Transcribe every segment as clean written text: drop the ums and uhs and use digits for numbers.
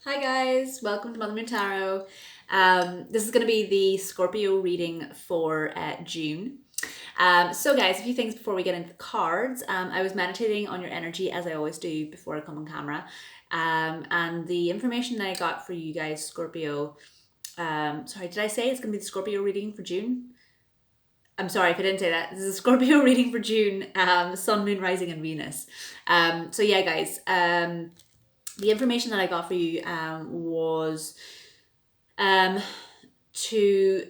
Hi guys, welcome to Mother Moon Tarot. This is going to be the Scorpio reading for June. So guys, a few things before we get into the cards. I was meditating on your energy as I always do before I come on camera. And the information that I got for you guys, Scorpio, sorry, did I say it's going to be the Scorpio reading for June? I'm sorry if I didn't say that. This is a Scorpio reading for June, Sun, Moon, Rising, and Venus. So yeah, guys, the information that I got for you was um, to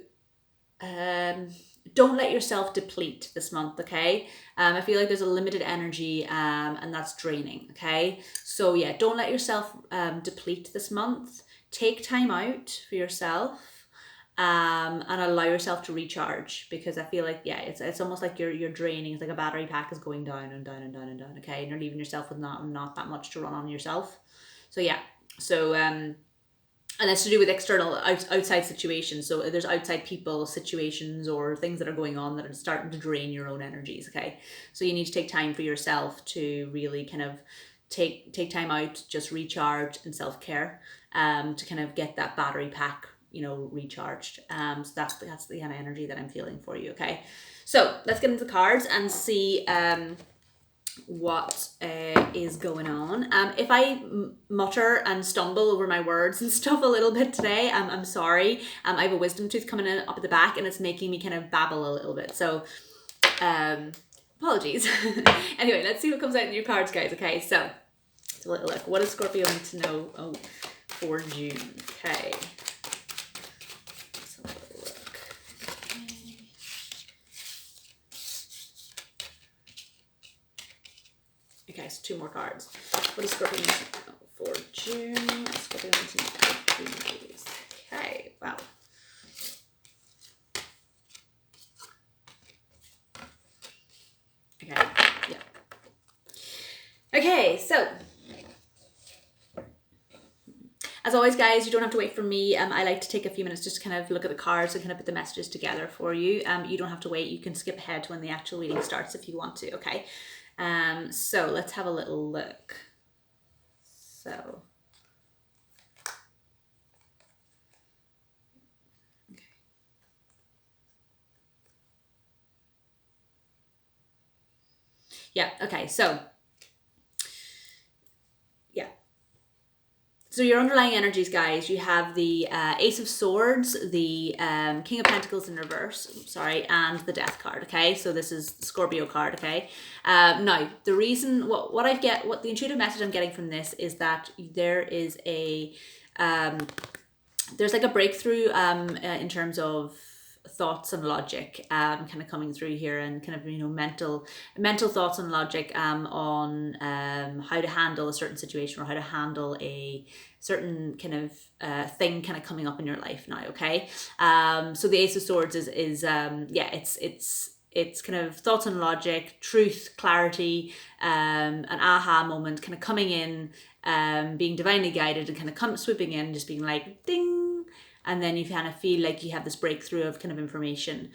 um, don't let yourself deplete this month, okay? I feel like there's a limited energy and that's draining, okay? So yeah, don't let yourself deplete this month. Take time out for yourself and allow yourself to recharge, because I feel like yeah, it's almost like you're draining. It's like a battery pack is going down and down and down and down. Okay, and you're leaving yourself with not that much to run on yourself. So yeah, so and that's to do with external outside situations. So there's outside people, situations, or things that are going on that are starting to drain your own energies. Okay, so you need to take time for yourself to really kind of take time out, just recharge and self care, to kind of get that battery pack recharged. So that's the kind of energy that I'm feeling for you. Okay, so let's get into the cards and see what is going on. If I mutter and stumble over my words and stuff a little bit today, I'm sorry. I have a wisdom tooth coming in up at the back and it's making me kind of babble a little bit. So apologies. Anyway, let's see what comes out in your cards, guys. Okay, so let's a little look. What does Scorpio need to know for June? Okay. Let's have a little look. Okay, so two more cards. What does Scorpio need to know for June? Scorpio needs to know for June, please. Okay, wow. Okay, yeah. Okay, so as always, guys, you don't have to wait for me. I like to take a few minutes just to kind of look at the cards and kind of put the messages together for you. You don't have to wait. You can skip ahead to when the actual reading starts if you want to, okay? So let's have a little look. So, okay. Yeah, okay, so so your underlying energies, guys, you have the Ace of Swords, the King of Pentacles in reverse, sorry, and the Death card, okay? So this is the Scorpio card, okay? Now, the reason, what the intuitive message I'm getting from this is that there is there's like a breakthrough in terms of thoughts and logic kind of coming through here, and kind of mental thoughts and logic on how to handle a certain situation or how to handle a certain kind of thing kind of coming up in your life now. Okay, so the Ace of Swords is yeah, it's kind of thoughts and logic, truth, clarity, an aha moment kind of coming in, being divinely guided and kind of swooping in, just being like ding, and then you kind of feel like you have this breakthrough of kind of information,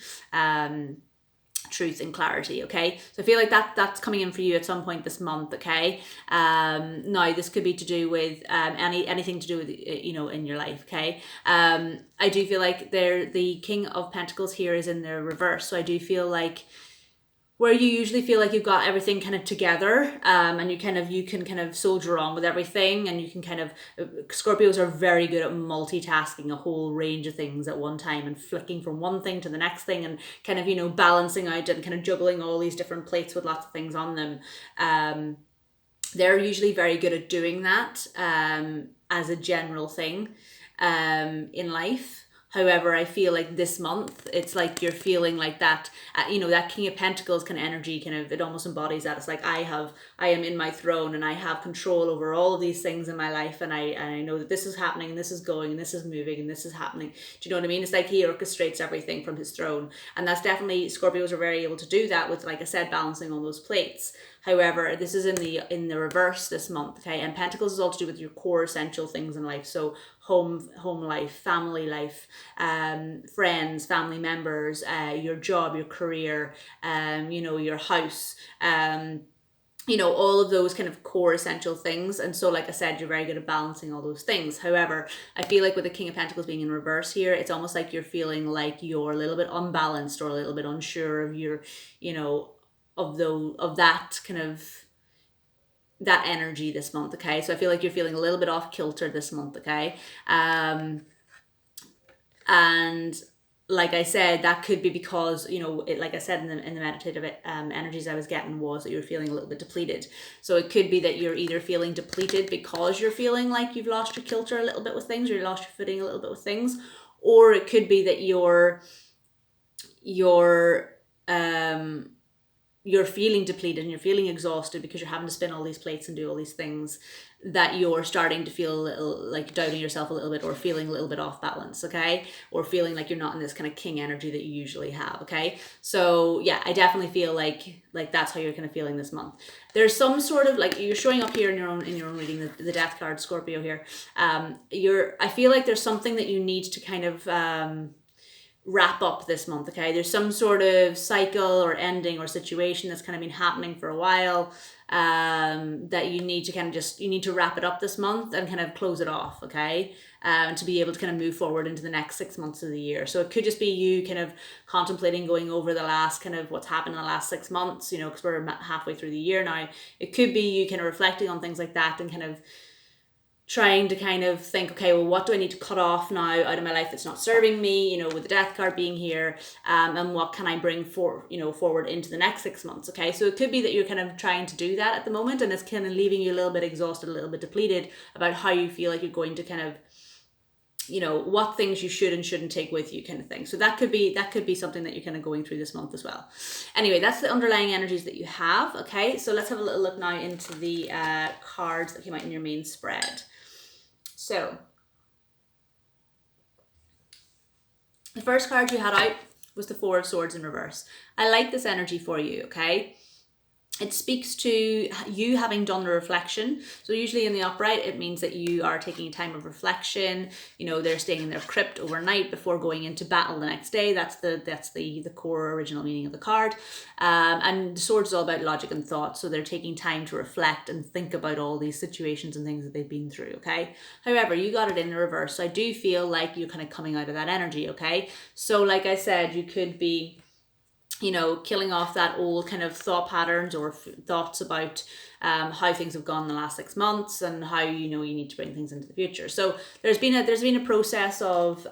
truth and clarity. Okay, so I feel like that's coming in for you at some point this month. Okay, now this could be to do with anything to do with in your life. Okay, I do feel like the King of Pentacles here is in the reverse, so I do feel like where you usually feel like you've got everything kind of together, and you can kind of soldier on with everything, and you can kind of Scorpios are very good at multitasking a whole range of things at one time and flicking from one thing to the next thing, and kind of balancing out and kind of juggling all these different plates with lots of things on them. They're usually very good at doing that as a general thing in life. However, I feel like this month, it's like you're feeling like that, that King of Pentacles kind of energy, kind of, it almost embodies that. It's like, I am in my throne and I have control over all of these things in my life. And I know that this is happening and this is going and this is moving and this is happening. Do you know what I mean? It's like he orchestrates everything from his throne. And that's definitely, Scorpios are very able to do that with, like I said, balancing all those plates. However, this is in the reverse this month, okay? And Pentacles is all to do with your core essential things in life. So home life, family life, friends, family members, your job, your career, your house, you know, all of those kind of core essential things. And so, like I said, you're very good at balancing all those things. However, I feel like with the King of Pentacles being in reverse here, it's almost like you're feeling like you're a little bit unbalanced or a little bit unsure of your, you know, of that kind of that energy this month. Okay, so I feel like you're feeling a little bit off kilter this month. Okay, and like I said, that could be because, you know, like I said in the meditative energies I was getting was that you're feeling a little bit depleted. So it could be that you're either feeling depleted because you're feeling like you've lost your kilter a little bit with things, or you lost your footing a little bit with things, or it could be that you're feeling depleted and you're feeling exhausted because you're having to spin all these plates and do all these things, that you're starting to feel a little like doubting yourself a little bit, or feeling a little bit off balance. Okay, or feeling like you're not in this kind of king energy that you usually have. Okay, so yeah, I definitely feel like that's how you're kind of feeling this month. There's some sort of like, you're showing up here in your own reading, the death card, Scorpio here. I feel like there's something that you need to kind of wrap up this month. Okay, there's some sort of cycle or ending or situation that's kind of been happening for a while, that you need to kind of you need to wrap it up this month and kind of close it off. Okay, to be able to kind of move forward into the next 6 months of the year. So it could just be you kind of contemplating going over the last kind of what's happened in the last 6 months, you know, because we're halfway through the year now. It could be you kind of reflecting on things like that and kind of trying to kind of think, okay, well, what do I need to cut off now out of my life that's not serving me, you know, with the death card being here, and what can I bring forward into the next 6 months. Okay, so it could be that you're kind of trying to do that at the moment, and it's kind of leaving you a little bit exhausted, a little bit depleted about how you feel like you're going to kind of, you know, what things you should and shouldn't take with you, kind of thing. So that could be something that you're kind of going through this month as well. Anyway, that's the underlying energies that you have. Okay, so let's have a little look now into the cards that came out in your main spread. So the first card you had out was the Four of Swords in reverse. I like this energy for you. Okay, it speaks to you having done the reflection. So usually in the upright, it means that you are taking time of reflection. You know, they're staying in their crypt overnight before going into battle the next day. That's the core original meaning of the card. And the sword is all about logic and thought. So they're taking time to reflect and think about all these situations and things that they've been through. Okay. However, you got it in the reverse. So I do feel like you're kind of coming out of that energy. Okay. So like I said, you could be, you know, killing off that old kind of thought patterns or thoughts about how things have gone in the last 6 months and how, you know, you need to bring things into the future. So there's been a process of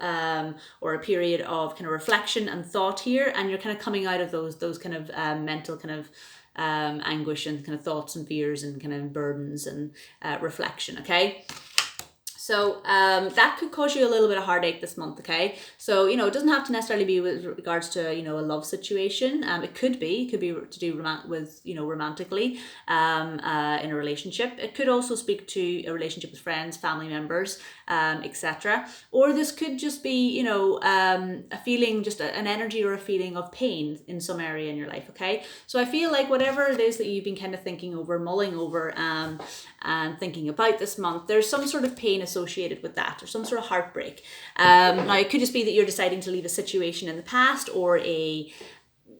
or a period of kind of reflection and thought here, and you're kind of coming out of those kind of mental kind of anguish and kind of thoughts and fears and kind of burdens and reflection. Okay. So that could cause you a little bit of heartache this month. Okay, so, you know, it doesn't have to necessarily be with regards to, you know, a love situation. It could be to do with, you know, romantically in a relationship. It could also speak to a relationship with friends, family members, etc. Or this could just be, you know, a feeling, just an energy or a feeling of pain in some area in your life. Okay, so I feel like whatever it is that you've been kind of thinking over, mulling over, and thinking about this month, there's some sort of pain associated with that, or some sort of heartbreak. Now it could just be that you're deciding to leave a situation in the past, or a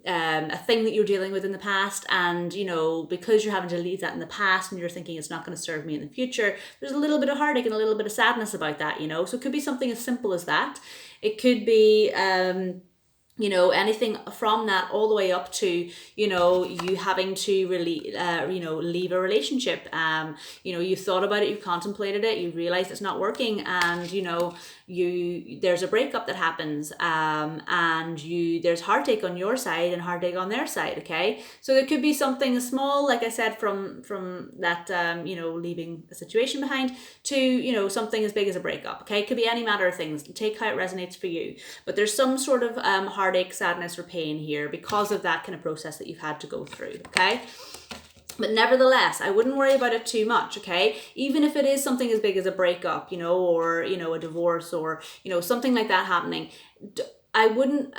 thing that you're dealing with in the past, and, you know, because you're having to leave that in the past and you're thinking it's not going to serve me in the future, there's a little bit of heartache and a little bit of sadness about that, you know. So it could be something as simple as that. It could be you know, anything from that all the way up to, you know, you having to really, you know, leave a relationship. You know, you've thought about it, you've contemplated it, you realize it's not working, and, you know, there's a breakup that happens, and there's heartache on your side and heartache on their side. Okay, so there could be something small, like I said, from that, you know, leaving a situation behind, to, you know, something as big as a breakup. Okay, it could be any matter of things. Take how it resonates for you, but there's some sort of heartache, sadness, or pain here because of that kind of process that you've had to go through. Okay, but nevertheless, I wouldn't worry about it too much. Okay, even if it is something as big as a breakup, you know, or, you know, a divorce, or, you know, something like that happening, I wouldn't.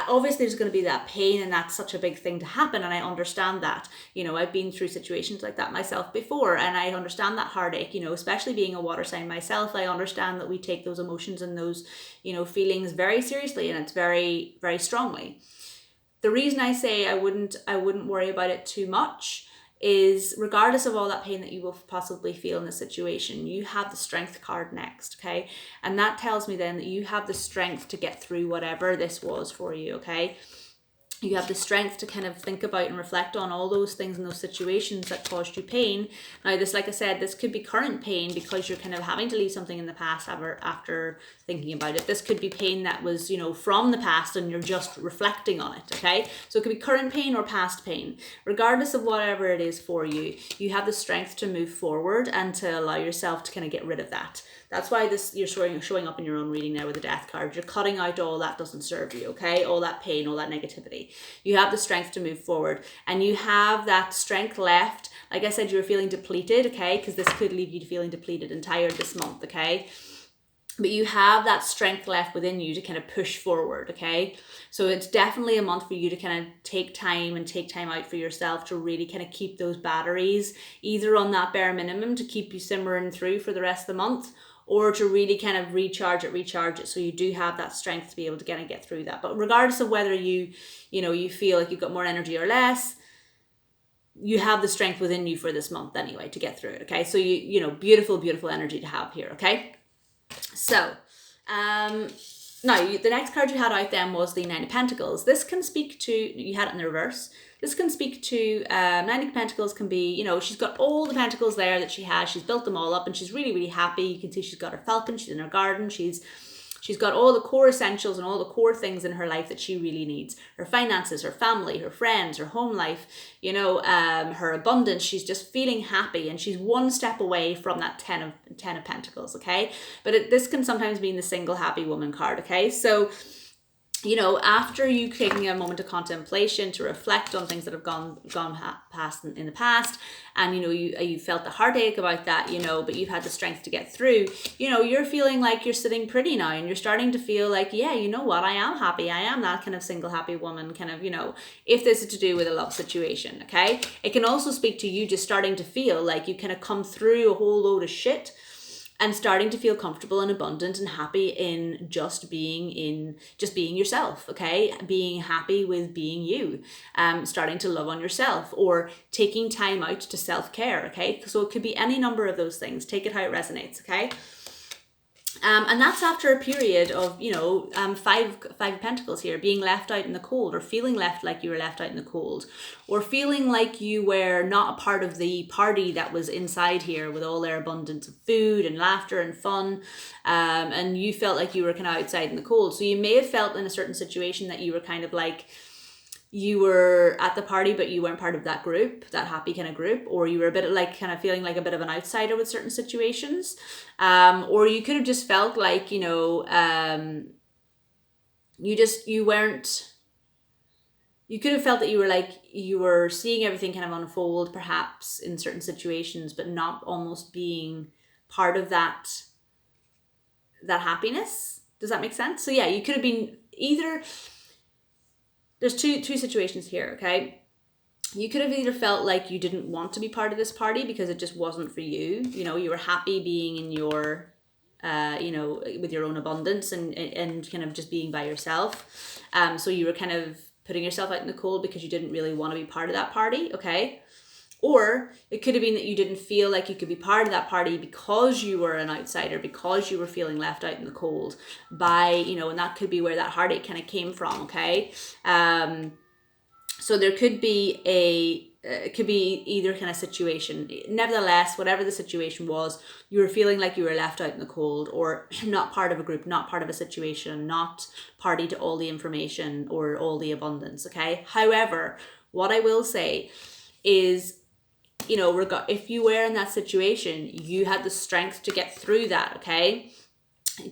Obviously there's going to be that pain, and that's such a big thing to happen, and I understand that. You know, I've been through situations like that myself before, and I understand that heartache, you know, especially being a water sign myself. I understand that we take those emotions and those, you know, feelings very seriously, and it's very, very strongly. The reason I say I wouldn't worry about it too much is regardless of all that pain that you will possibly feel in the situation, you have the strength card next, okay? And that tells me then that you have the strength to get through whatever this was for you, okay? You have the strength to kind of think about and reflect on all those things and those situations that caused you pain. Now, this, like I said, this could be current pain because you're kind of having to leave something in the past after thinking about it. This could be pain that was, you know, from the past and you're just reflecting on it, okay? So it could be current pain or past pain. Regardless of whatever it is for you, you have the strength to move forward and to allow yourself to kind of get rid of that. That's why you're showing up in your own reading now with the death card. You're cutting out all that doesn't serve you, okay? All that pain, all that negativity. You have the strength to move forward, and you have that strength left. Like I said, you were feeling depleted, okay? Because this could leave you feeling depleted and tired this month, okay? But you have that strength left within you to kind of push forward, okay? So it's definitely a month for you to kind of take time out for yourself to really kind of keep those batteries either on that bare minimum to keep you simmering through for the rest of the month, or to really kind of recharge it so you do have that strength to be able to kind of get through that. But regardless of whether you feel like you've got more energy or less, you have the strength within you for this month anyway to get through it, okay? So you know, beautiful energy to have here, okay? So now the next card you had out then was the Nine of Pentacles. This can speak to, you had it in the reverse. This can speak to, Nine of Pentacles can be, you know, she's got all the pentacles there that she has. She's built them all up and she's really, really happy. You can see she's got her falcon, she's in her garden, she's got all the core essentials and all the core things in her life that she really needs. Her finances, her family, her friends, her home life, you know, her abundance. She's just feeling happy and she's one step away from that 10 of Pentacles, okay? But this can sometimes mean the single happy woman card, okay? So, you know, after you taking a moment of contemplation to reflect on things that have gone past in the past, and you know, you felt the heartache about that, you know, but you've had the strength to get through, you know, you're feeling like you're sitting pretty now and you're starting to feel like, yeah, you know what, I am happy. I am that kind of single happy woman, kind of, you know, if this is to do with a love situation, okay? It can also speak to you just starting to feel like you kind of come through a whole load of shit and starting to feel comfortable and abundant and happy in just being yourself, okay? Being happy with being you, starting to love on yourself, or taking time out to self-care, okay? So it could be any number of those things. Take it how it resonates, okay? And that's after a period of, you know, five of Pentacles here, being left out in the cold, or feeling left like you were left out in the cold, or feeling like you were not a part of the party that was inside here with all their abundance of food and laughter and fun, and you felt like you were kind of outside in the cold. So you may have felt in a certain situation that you were kind of like, you were at the party but you weren't part of that group, that happy kind of group, or you were a bit like kind of feeling like a bit of an outsider with certain situations, or you could have just felt like, you know, you could have felt that you were like, you were seeing everything kind of unfold perhaps in certain situations, but not almost being part of that happiness. Does that make sense? So yeah, you could have been either, there's two situations here, okay? You could have either felt like you didn't want to be part of this party because it just wasn't for you. You know, you were happy being in your, you know, with your own abundance and kind of just being by yourself. So you were kind of putting yourself out in the cold because you didn't really want to be part of that party, okay? Or it could have been that you didn't feel like you could be part of that party because you were an outsider, because you were feeling left out in the cold by, you know, and that could be where that heartache kind of came from, okay? So there could be it could be either kind of situation. Nevertheless, whatever the situation was, you were feeling like you were left out in the cold, or not part of a group, not part of a situation, not party to all the information or all the abundance, okay? However, what I will say is, you know, if you were in that situation, you had the strength to get through that, okay?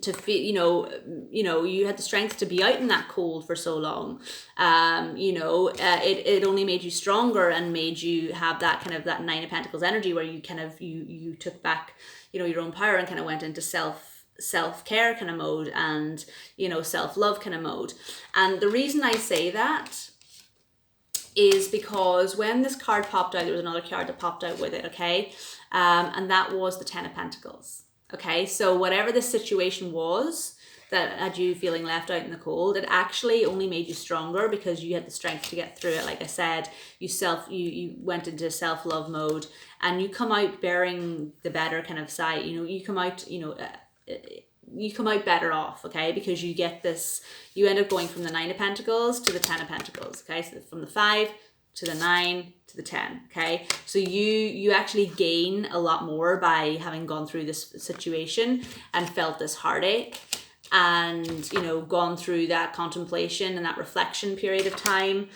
To feel, you know, you had the strength to be out in that cold for so long. You know, it only made you stronger and made you have that kind of that Nine of Pentacles energy where you kind of, you took back, you know, your own power and kind of went into self-care kind of mode and, you know, self-love kind of mode. And the reason I say that is because when this card popped out, there was another card that popped out with it, okay? And that was the Ten of Pentacles, okay? So whatever the situation was, that had you feeling left out in the cold. It actually only made you stronger because you had the strength to get through it. Like I said, you went into self-love mode, and you come out bearing the better kind of side. You come out, you come out better off, okay? Because you get this, you end up going from the 9 of Pentacles to the 10 of Pentacles, okay? So from the 5 to the 9 to the 10, okay? So you actually gain a lot more by having gone through this situation and felt this heartache, and gone through that contemplation and that reflection period of time,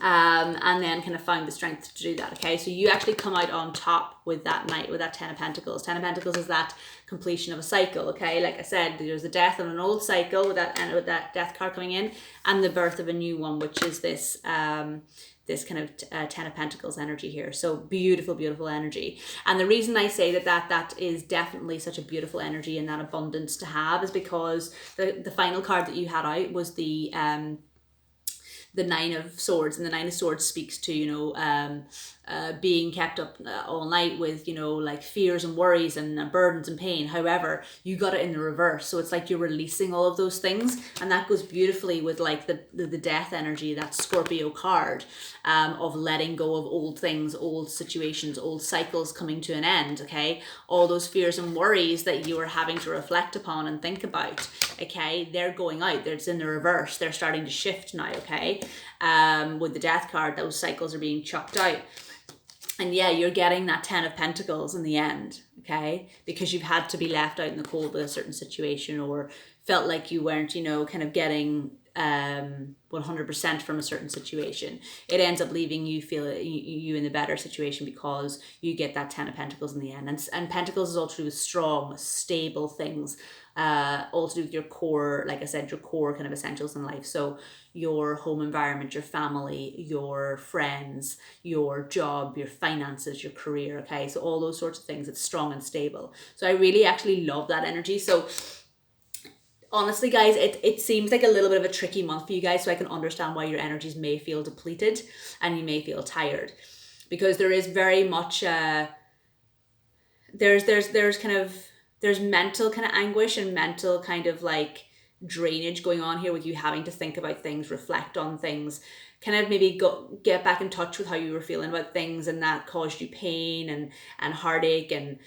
and then kind of found the strength to do that, okay? So you actually come out on top with that night, with that 10 of Pentacles. 10 of Pentacles is that completion of a cycle, okay? Like I said, there's the death of an old cycle with that death card coming in, and the birth of a new one, which is this this kind of 10 of Pentacles energy here. So beautiful, beautiful energy. And the reason I say that is definitely such a beautiful energy and that abundance to have is because the final card that you had out was the 9 of Swords, and the 9 of Swords speaks to being kept up all night with like fears and worries and burdens and pain. However, you got it in the reverse, so it's like you're releasing all of those things, and that goes beautifully with like the death energy, that Scorpio card, of letting go of old things, old situations, old cycles coming to an end, okay? All those fears and worries that you are having to reflect upon and think about, okay, they're going out. It's in the reverse. They're starting to shift now, okay? With the death card, those cycles are being chucked out. And yeah, you're getting that 10 of Pentacles in the end, okay? Because you've had to be left out in the cold with a certain situation, or felt like you weren't, kind of getting 100% from a certain situation. It ends up leaving you you in the better situation because you get that 10 of Pentacles in the end. And Pentacles is all to do with strong, stable things, all to do with your core, like I said, your core kind of essentials in life. So your home environment, your family, your friends, your job, your finances, your career, okay? So all those sorts of things, it's strong and stable. So I really actually love that energy. So honestly, guys, it seems like a little bit of a tricky month for you guys, so I can understand why your energies may feel depleted and you may feel tired, because there is very much there's mental kind of anguish and mental kind of like drainage going on here with you having to think about things, reflect on things, kind of maybe get back in touch with how you were feeling about things, and that caused you pain and heartache, and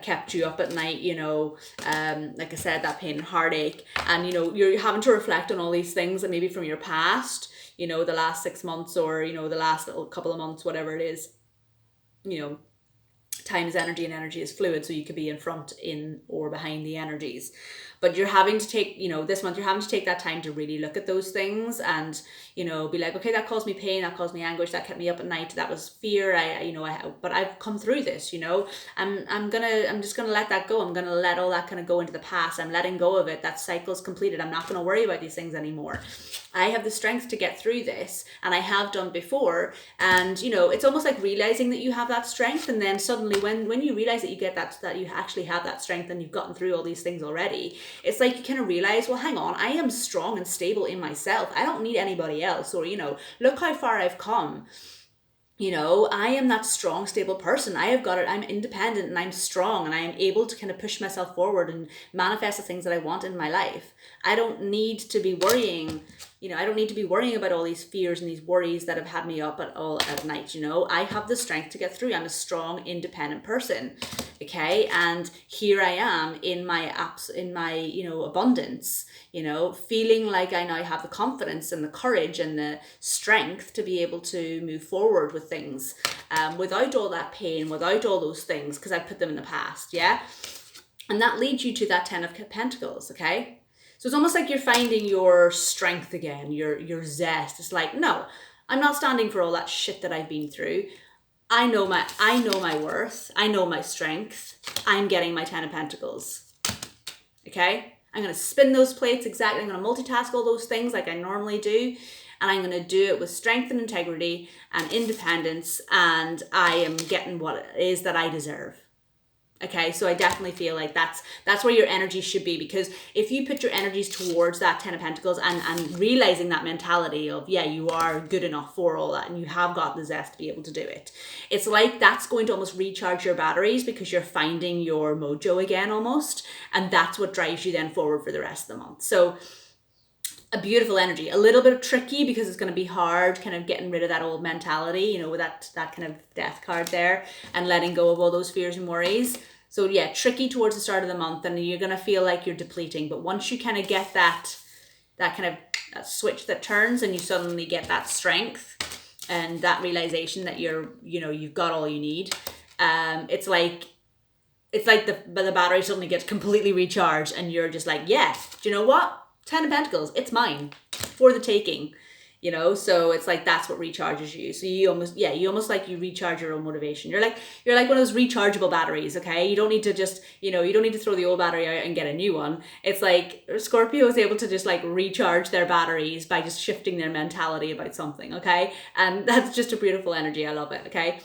kept you up at night, like I said, that pain and heartache, and you're having to reflect on all these things that maybe from your past, the last 6 months, or the last little couple of months, whatever it is. Time is energy, and energy is fluid, so you could be in front, in, or behind the energies. But you're having to take, this month, you're having to take that time to really look at those things and, be like, okay, that caused me pain, that caused me anguish, that kept me up at night, that was fear, but I've come through this, I'm just gonna let that go. I'm gonna let all that kind of go into the past. I'm letting go of it. That cycle's completed. I'm not gonna worry about these things anymore. I have the strength to get through this, and I have done before. And it's almost like realizing that you have that strength, and then suddenly when you realize that you get that you actually have that strength, and you've gotten through all these things already, it's like you kind of realize, well, hang on, I am strong and stable in myself. I don't need anybody else, or look how far I've come. I am that strong, stable person. I have got it. I'm independent and I'm strong, and I am able to kind of push myself forward and manifest the things that I want in my life. I don't need to be worrying, I don't need to be worrying about all these fears and these worries that have had me up at night. I have the strength to get through. I'm a strong, independent person. Okay. And here I am in my abundance, feeling like I now have the confidence and the courage and the strength to be able to move forward with things, without all that pain, without all those things, because I've put them in the past. Yeah. And that leads you to that 10 of Pentacles. Okay. So it's almost like you're finding your strength again, your zest. It's like, no, I'm not standing for all that shit that I've been through. I know my worth. I know my strength. I'm getting my 10 of Pentacles. Okay? I'm going to spin those plates exactly. I'm going to multitask all those things like I normally do. And I'm going to do it with strength and integrity and independence. And I am getting what it is that I deserve. Okay, so I definitely feel like that's where your energy should be, because if you put your energies towards that 10 of Pentacles and realizing that mentality of, yeah, you are good enough for all that and you have got the zest to be able to do it, it's like that's going to almost recharge your batteries, because you're finding your mojo again almost, and that's what drives you then forward for the rest of the month. So a beautiful energy, a little bit tricky because it's going to be hard kind of getting rid of that old mentality, you know, with that kind of death card there, and letting go of all those fears and worries. So yeah, tricky towards the start of the month, and you're going to feel like you're depleting. But once you kind of get that kind of that switch that turns, and you suddenly get that strength and that realization that you've got all you need, it's like the battery suddenly gets completely recharged, and you're just like, yeah, do you know what? 10 of Pentacles, it's mine for the taking, you know? So it's like, that's what recharges you. So you almost like you recharge your own motivation. You're like one of those rechargeable batteries, okay? You don't need to just, you don't need to throw the old battery out and get a new one. It's like Scorpio is able to just like recharge their batteries by just shifting their mentality about something, okay? And that's just a beautiful energy. I love it, okay?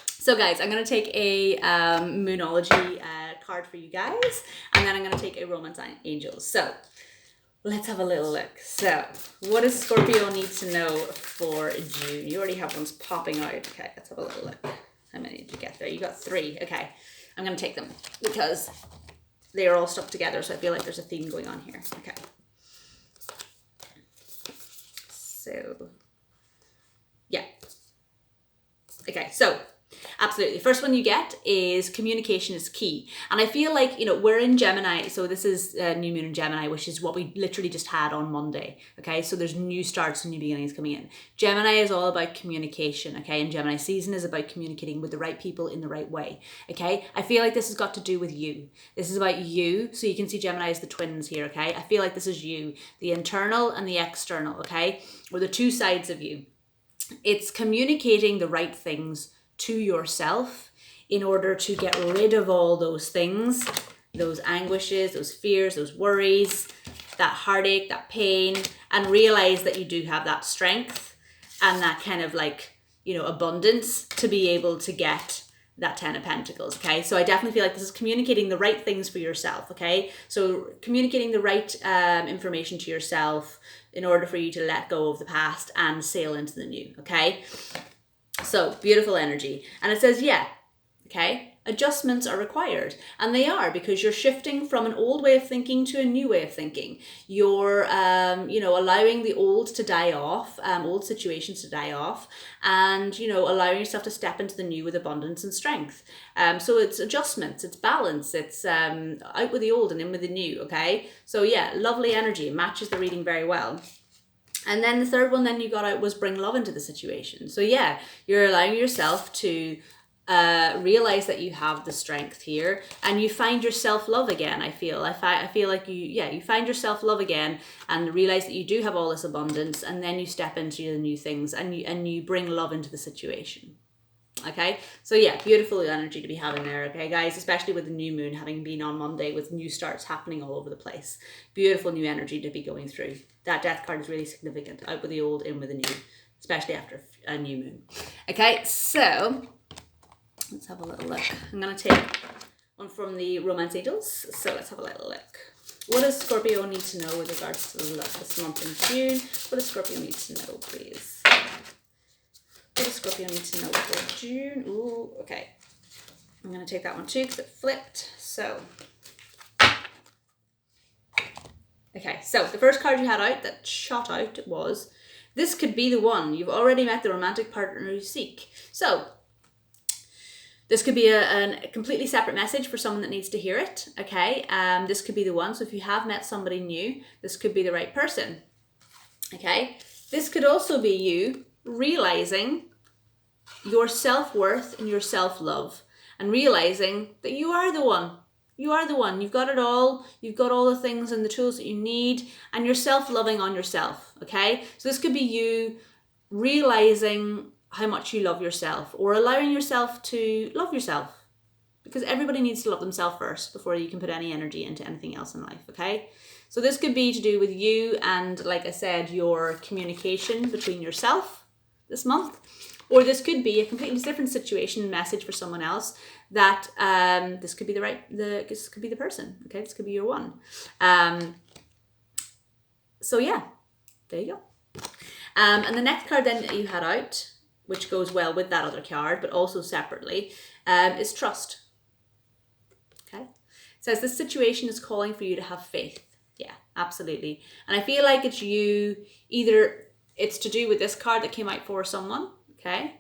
So guys, I'm going to take a Moonology card for you guys, and then I'm going to take a Romance Angels. So let's have a little look. So what does Scorpio need to know for June? You already have ones popping out. Okay, let's have a little look. How many did you get there? You got 3. Okay, I'm going to take them because they are all stuck together. So I feel like there's a theme going on here. Okay. So, yeah. Okay, so absolutely. First one you get is communication is key. And I feel like, we're in Gemini. So this is new moon in Gemini, which is what we literally just had on Monday. Okay. So there's new starts and new beginnings coming in. Gemini is all about communication. Okay. And Gemini season is about communicating with the right people in the right way. Okay. I feel like this has got to do with you. This is about you. So you can see Gemini as the twins here. Okay. I feel like this is you, the internal and the external. Okay. Or the two sides of you. It's communicating the right things to yourself in order to get rid of all those things, those anguishes, those fears, those worries, that heartache, that pain, and realize that you do have that strength and that kind of abundance to be able to get that 10 of Pentacles. Okay, so I definitely feel like this is communicating the right things for yourself. Okay, so communicating the right information to yourself in order for you to let go of the past and sail into the new. Okay, so beautiful energy. And it says, yeah, okay, adjustments are required. And they are, because you're shifting from an old way of thinking to a new way of thinking. You're, allowing the old to die off, old situations to die off, and, allowing yourself to step into the new with abundance and strength. So it's adjustments, it's balance, it's out with the old and in with the new, okay? So yeah, lovely energy. It matches the reading very well. And then the third one then you got out was bring love into the situation. So yeah, you're allowing yourself to realize that you have the strength here, and you find your self-love again. I feel like you find your self-love again and realize that you do have all this abundance, and then you step into the new things and you bring love into the situation. Okay, so yeah, beautiful energy to be having there, okay guys, especially with the new moon having been on Monday with new starts happening all over the place. Beautiful new energy to be going through. That death card is really significant. Out with the old, in with the new, especially after a new moon. Okay, so let's have a little look. I'm going to take one from the Romance Angels. So let's have a little look. What does Scorpio need to know with regards to the love this month in June? What does Scorpio need to know, please? What does Scorpio need to know for June? Ooh, okay. I'm going to take that one too because it flipped. So, okay. So the first card you had out that shot out was, this could be the one. You've already met the romantic partner you seek. So this could be a completely separate message for someone that needs to hear it, okay? This could be the one. So if you have met somebody new, this could be the right person, okay? This could also be you realizing your self-worth and your self-love, and realizing that you are the one. You are the one. You've got it all. You've got all the things and the tools that you need, and you're self-loving on yourself, okay? So this could be you realizing how much you love yourself, or allowing yourself to love yourself, because everybody needs to love themselves first before you can put any energy into anything else in life, okay? So this could be to do with you and, like I said, your communication between yourself this month, Or this could be a completely different situation, message for someone else, that this could be this could be the person. Okay, this could be your one. So yeah, there you go. And the next card then that you had out, which goes well with that other card, but also separately, is trust. Okay, it says this situation is calling for you to have faith. Yeah, absolutely. And I feel like it's you, either it's to do with this card that came out for someone. Okay,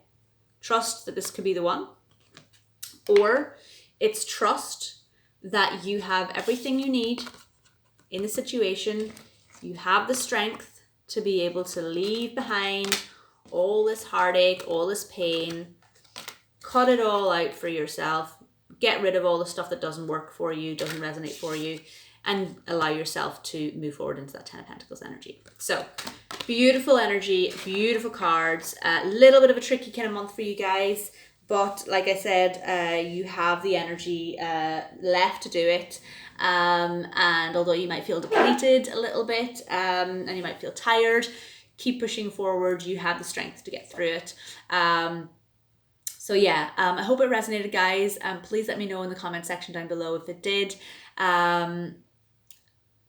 trust that this could be the one, or it's trust that you have everything you need in the situation. You have the strength to be able to leave behind all this heartache, all this pain, cut it all out for yourself, get rid of all the stuff that doesn't work for you, doesn't resonate for you, and allow yourself to move forward into that 10 of Pentacles energy. So beautiful energy, beautiful cards, a little bit of a tricky kind of month for you guys, but like I said, you have the energy left to do it. And although you might feel depleted a little bit, and you might feel tired, keep pushing forward. You have the strength to get through it. So yeah, I hope it resonated, guys. Please let me know in the comment section down below if it did.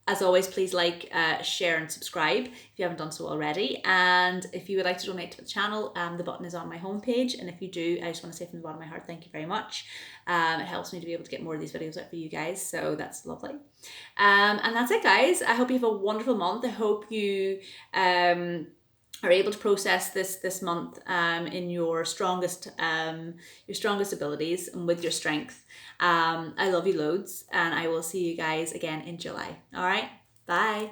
As always, please like, share and subscribe if you haven't done so already. And if you would like to donate to the channel, the button is on my homepage. And if you do, I just want to say from the bottom of my heart, thank you very much. It helps me to be able to get more of these videos out for you guys. So that's lovely. And that's it, guys. I hope you have a wonderful month. I hope you are able to process this month in your strongest abilities and with your strength. I love you loads, and I will see you guys again in July. All right, bye.